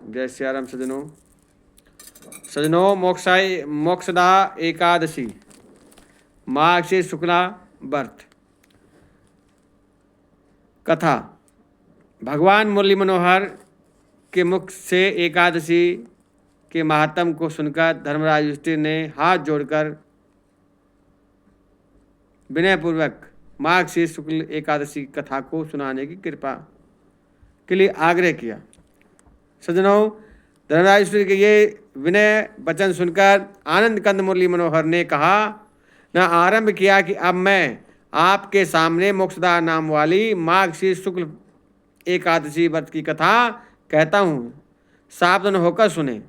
जय सिया राम सजनों मोक्षदा एकादशी माघ से शुक्ला व्रत कथा। भगवान मुरली मनोहर के मुख से एकादशी के महात्म को सुनकर धर्मराज युधिष्ठिर ने हाथ जोड़कर विनयपूर्वक माघ से शुक्ल एकादशी कथा को सुनाने की कृपा के लिए आग्रह किया। सज्जनों, धर्मराज युधिष्ठिर के ये विनय वचन सुनकर आनंद कंद मुरली मनोहर ने कहा न आरंभ किया कि अब मैं आपके सामने मोक्षदा नाम वाली माघ से शुक्ल एकादशी व्रत की कथा कहता हूँ, सावधान होकर सुने।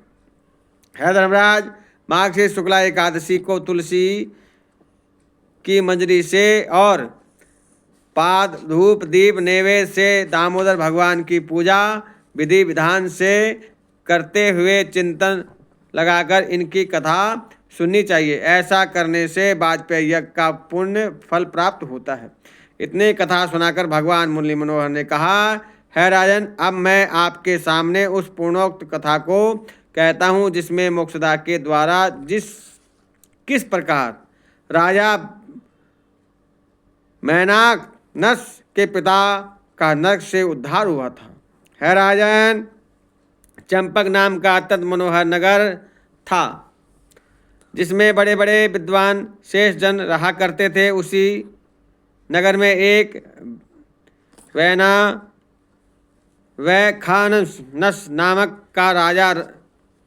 है धर्मराज, माघ से शुक्ला एकादशी को तुलसी की मंजरी से और पाद धूप दीप नैवेद्य से दामोदर भगवान की पूजा विधि विधान से करते हुए चिंतन लगाकर इनकी कथा सुननी चाहिए। ऐसा करने से वाजपेयी यज्ञ का पुण्य फल प्राप्त होता है। इतने कथा सुनाकर भगवान मुरली मनोहर ने कहा, है राजन, अब मैं आपके सामने उस पूर्णोक्त कथा को कहता हूँ जिसमें मोक्षदा के द्वारा किस प्रकार राजा मैनाक नस के पिता का नरक से उद्धार हुआ था। है राजन, चंपक नाम का अत्यंत मनोहर नगर था जिसमें बड़े बड़े विद्वान शेष जन रहा करते थे। उसी नगर में एक वैखानस नामक का राजा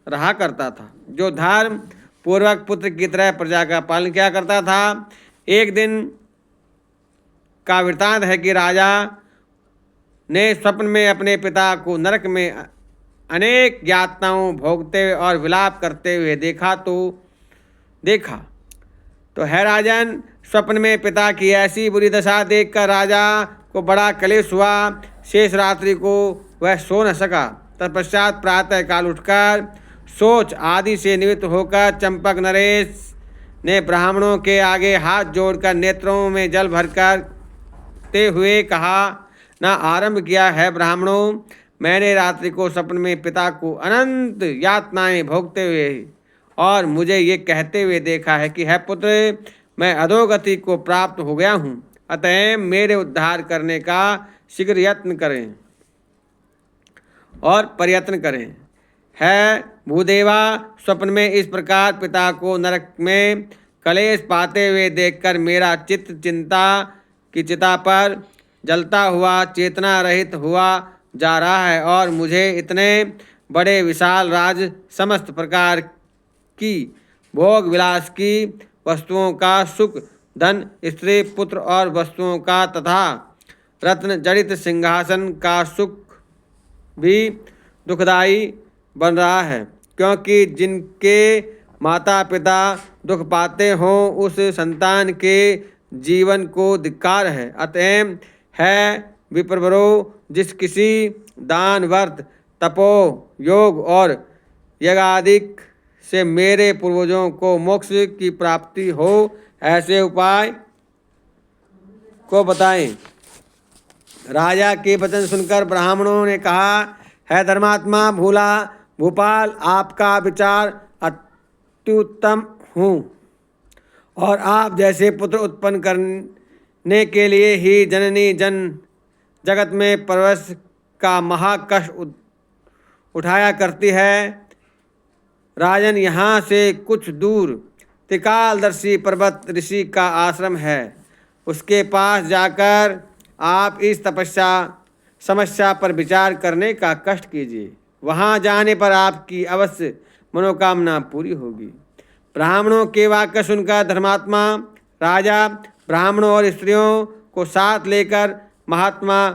रहा करता था जो धर्म पूर्वक पुत्र की तरह प्रजा का पालन किया करता था। एक दिन का वृतांत है कि राजा ने स्वप्न में अपने पिता को नरक में अनेक यातनाओं भोगते हुए और विलाप करते हुए देखा तो है राजन, स्वप्न में पिता की ऐसी बुरी दशा देखकर राजा को बड़ा क्लेश हुआ। शेष रात्रि को वह सो न सका। तत्पश्चात प्रातः काल उठकर सोच आदि से निवृत्त होकर चंपक नरेश ने ब्राह्मणों के आगे हाथ जोड़कर नेत्रों में जल भरकर ते हुए कहा, न आरंभ किया है ब्राह्मणों, मैंने रात्रि को स्वप्न में पिता को अनंत यातनाएं भोगते हुए और मुझे ये कहते हुए देखा है कि है पुत्र, मैं अधोगति को प्राप्त हो गया हूँ, अतः मेरे उद्धार करने का शीघ्र यत्न करें और प्रयत्न करें। है भूदेवा, स्वप्न में इस प्रकार पिता को नरक में कलेश पाते हुए देखकर मेरा चित्त चिंता की चिता पर जलता हुआ चेतना रहित हुआ जा रहा है और मुझे इतने बड़े विशाल राज, समस्त प्रकार की भोग विलास की वस्तुओं का सुख, धन, स्त्री, पुत्र और वस्तुओं का तथा रत्न जड़ित सिंहासन का सुख भी दुखदायी बन रहा है, क्योंकि जिनके माता पिता दुख पाते हों उस संतान के जीवन को धिक्कार है। अतः है विप्रवरो, जिस किसी दान व्रत तपो योग और यज्ञादिक से मेरे पूर्वजों को मोक्ष की प्राप्ति हो, ऐसे उपाय को बताएं। राजा के वचन सुनकर ब्राह्मणों ने कहा, है धर्मात्मा भूपाल, आपका विचार अत्युत्तम हूँ और आप जैसे पुत्र उत्पन्न करने के लिए ही जननी जगत में प्रवेश का महाकष्ट उठाया करती है। राजन, यहाँ से कुछ दूर त्रिकालदर्शी पर्वत ऋषि का आश्रम है, उसके पास जाकर आप इस समस्या पर विचार करने का कष्ट कीजिए। वहाँ जाने पर आपकी अवश्य मनोकामना पूरी होगी। ब्राह्मणों के वाक्य सुनकर धर्मात्मा राजा ब्राह्मणों और स्त्रियों को साथ लेकर महात्मा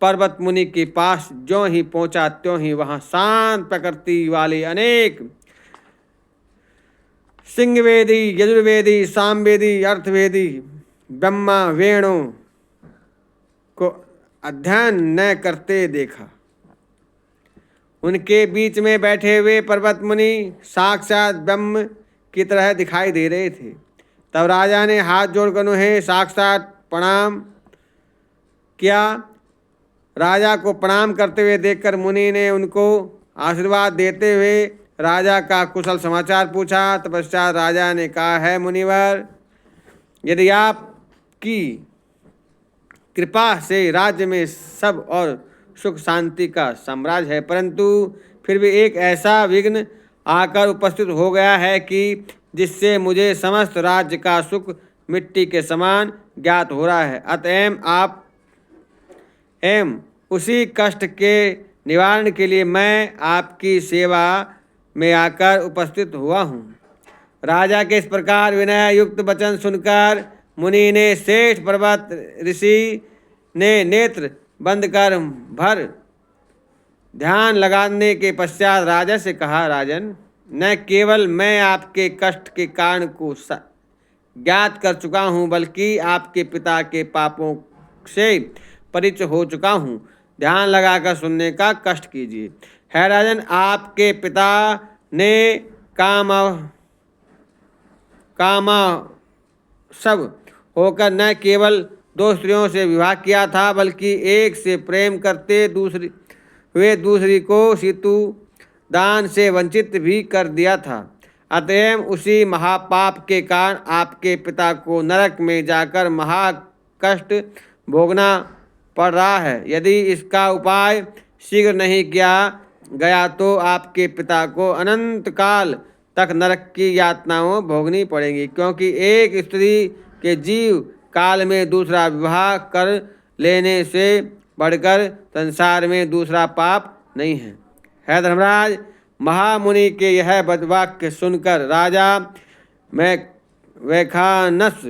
पर्वत मुनि के पास ज्यों ही पहुंचा त्यों ही वहां शांत प्रकृति वाले अनेक सिंहवेदी, यजुर्वेदी, सामवेदी, अर्थवेदी ब्रह्मा वेणों को अध्ययन न करते देखा। उनके बीच में बैठे हुए पर्वत मुनि साक्षात ब्रह्म की तरह दिखाई दे रहे थे। तब राजा ने हाथ जोड़कर उन्हें साक्षात प्रणाम किया। राजा को प्रणाम करते हुए देखकर मुनि ने उनको आशीर्वाद देते हुए राजा का कुशल समाचार पूछा। तपश्चात राजा ने कहा, है मुनिवर, यदि आपकी कृपा से राज्य में सब और सुख शांति का साम्राज्य है, परंतु फिर भी एक ऐसा विघ्न आकर उपस्थित हो गया है कि जिससे मुझे समस्त राज्य का सुख मिट्टी के समान ज्ञात हो रहा है। अतएव आप उसी कष्ट के निवारण के लिए मैं आपकी सेवा में आकर उपस्थित हुआ हूँ। राजा के इस प्रकार विनय युक्त वचन सुनकर मुनि ने श्रेष्ठ पर्वत ऋषि ने नेत्र बंद कर भर ध्यान लगाने के पश्चात राजा से कहा, राजन, न केवल मैं आपके कष्ट के कारण को ज्ञात कर चुका हूँ, बल्कि आपके पिता के पापों से परिचित हो चुका हूँ। ध्यान लगाकर सुनने का कष्ट कीजिए। है राजन, आपके पिता ने कामा सब होकर न केवल 2 स्त्रियों से विवाह किया था, बल्कि एक से प्रेम करते दूसरी को सीतु दान से वंचित भी कर दिया था। अतएव उसी महापाप के कारण आपके पिता को नरक में जाकर महाकष्ट भोगना पड़ रहा है। यदि इसका उपाय शीघ्र नहीं किया गया तो आपके पिता को अनंत काल तक नरक की यातनाओं भोगनी पड़ेंगी, क्योंकि एक स्त्री के जीव काल में दूसरा विवाह कर लेने से बढ़कर संसार में दूसरा पाप नहीं है। है धर्मराज, महामुनि के यह वाक्य सुनकर राजा वैखानस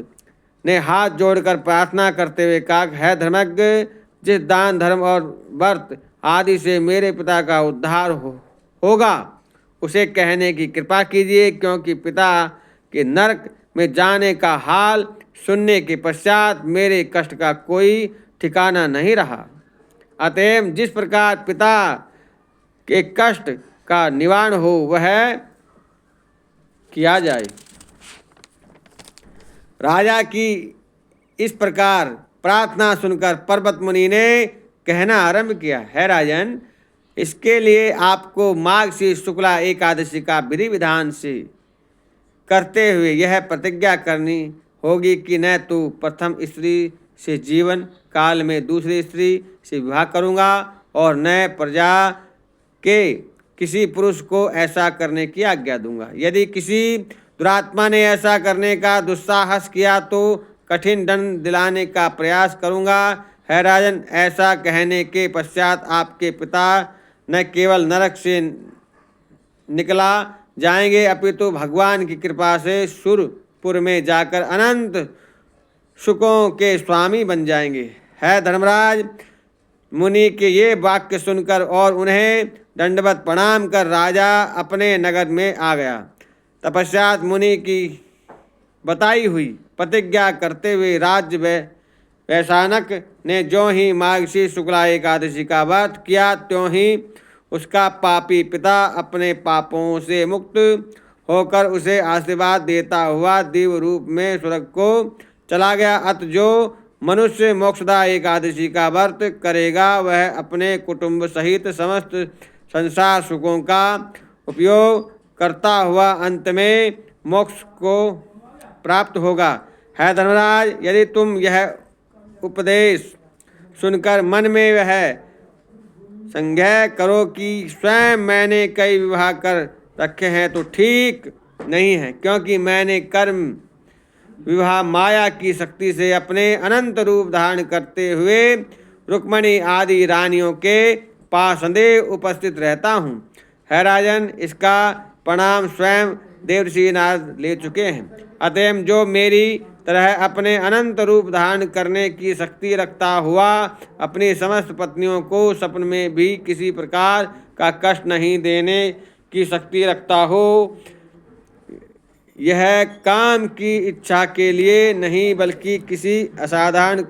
ने हाथ जोड़कर प्रार्थना करते हुए कहा, है धर्मज्ञ, जिस दान धर्म और व्रत आदि से मेरे पिता का उद्धार होगा उसे कहने की कृपा कीजिए, क्योंकि पिता के नरक में जाने का हाल सुनने के पश्चात मेरे कष्ट का कोई ठिकाना नहीं रहा। अतएव जिस प्रकार पिता के कष्ट का निवारण हो वह किया जाए। राजा की इस प्रकार प्रार्थना सुनकर पर्वत मुनि ने कहना आरंभ किया, है राजन, इसके लिए आपको मार्गशीर्ष शुक्ला एकादशी का विधि विधान से करते हुए यह प्रतिज्ञा करनी होगी कि न तो प्रथम स्त्री से जीवन काल में दूसरी स्त्री से विवाह करूँगा और न प्रजा के किसी पुरुष को ऐसा करने की आज्ञा दूंगा। यदि किसी दुरात्मा ने ऐसा करने का दुस्साहस किया तो कठिन दंड दिलाने का प्रयास करूंगा। है राजन, ऐसा कहने के पश्चात आपके पिता न केवल नरक से निकला जाएंगे, अपितु भगवान की कृपा से सुरपुर में जाकर अनंत सुखों के स्वामी बन जाएंगे। है धर्मराज, मुनि के ये वाक्य सुनकर और उन्हें दंडवत प्रणाम कर राजा अपने नगर में आ गया। तपश्चात मुनि की बताई हुई प्रतिज्ञा करते हुए राज्य वैशानक ने जो ही मार्गशीर्ष शुक्ला एकादशी का व्रत किया, त्यों ही उसका पापी पिता अपने पापों से मुक्त होकर उसे आशीर्वाद देता हुआ दिव्य रूप में स्वर्ग को चला गया। अत जो मनुष्य मोक्षदा एकादशी का व्रत करेगा वह अपने कुटुंब सहित समस्त संसार सुखों का उपयोग करता हुआ अंत में मोक्ष को प्राप्त होगा। है धर्मराज, यदि तुम यह उपदेश सुनकर मन में वह संज्ञा करो कि स्वयं मैंने कई विवाह कर रखे हैं तो ठीक नहीं है, क्योंकि मैंने कर्म विवाह माया की शक्ति से अपने अनंत रूप धारण करते हुए रुक्मणी आदि रानियों के पास सदैव उपस्थित रहता हूँ। है राजन, इसका प्रणाम स्वयं देवर्षि नारद ले चुके हैं। अतएव जो मेरी तरह अपने अनंत रूप धारण करने की शक्ति रखता हुआ अपनी समस्त पत्नियों को स्वप्न में भी किसी प्रकार का कष्ट नहीं देने की शक्ति रखता हो, यह काम की इच्छा के लिए नहीं बल्कि किसी असाधारण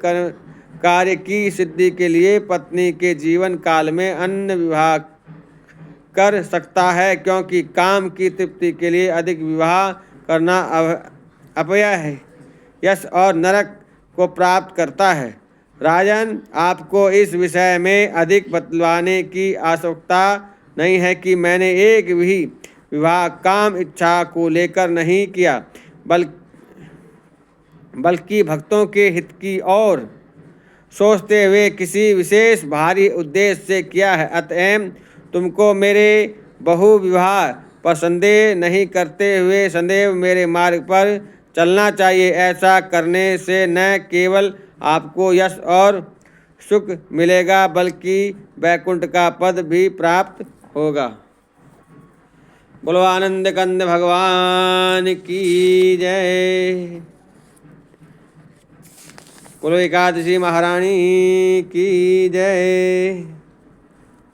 कार्य की सिद्धि के लिए पत्नी के जीवन काल में अन्य विवाह कर सकता है, क्योंकि काम की तृप्ति के लिए अधिक विवाह करना अपव्यय है, यश और नरक को प्राप्त करता है। राजन, आपको इस विषय में अधिक बतलाने की आवश्यकता नहीं है कि मैंने एक भी विवाह काम इच्छा को लेकर नहीं किया, बल्कि भक्तों के हित की ओर सोचते हुए किसी विशेष भारी उद्देश्य से किया है। अतएव तुमको मेरे बहु विवाह पर संदेह नहीं करते हुए सदैव मेरे मार्ग पर चलना चाहिए। ऐसा करने से न केवल आपको यश और सुख मिलेगा, बल्कि वैकुंठ का पद भी प्राप्त होगा। बोलो आनंद कंद भगवान की जय। बोलो एकादशी महारानी की जय।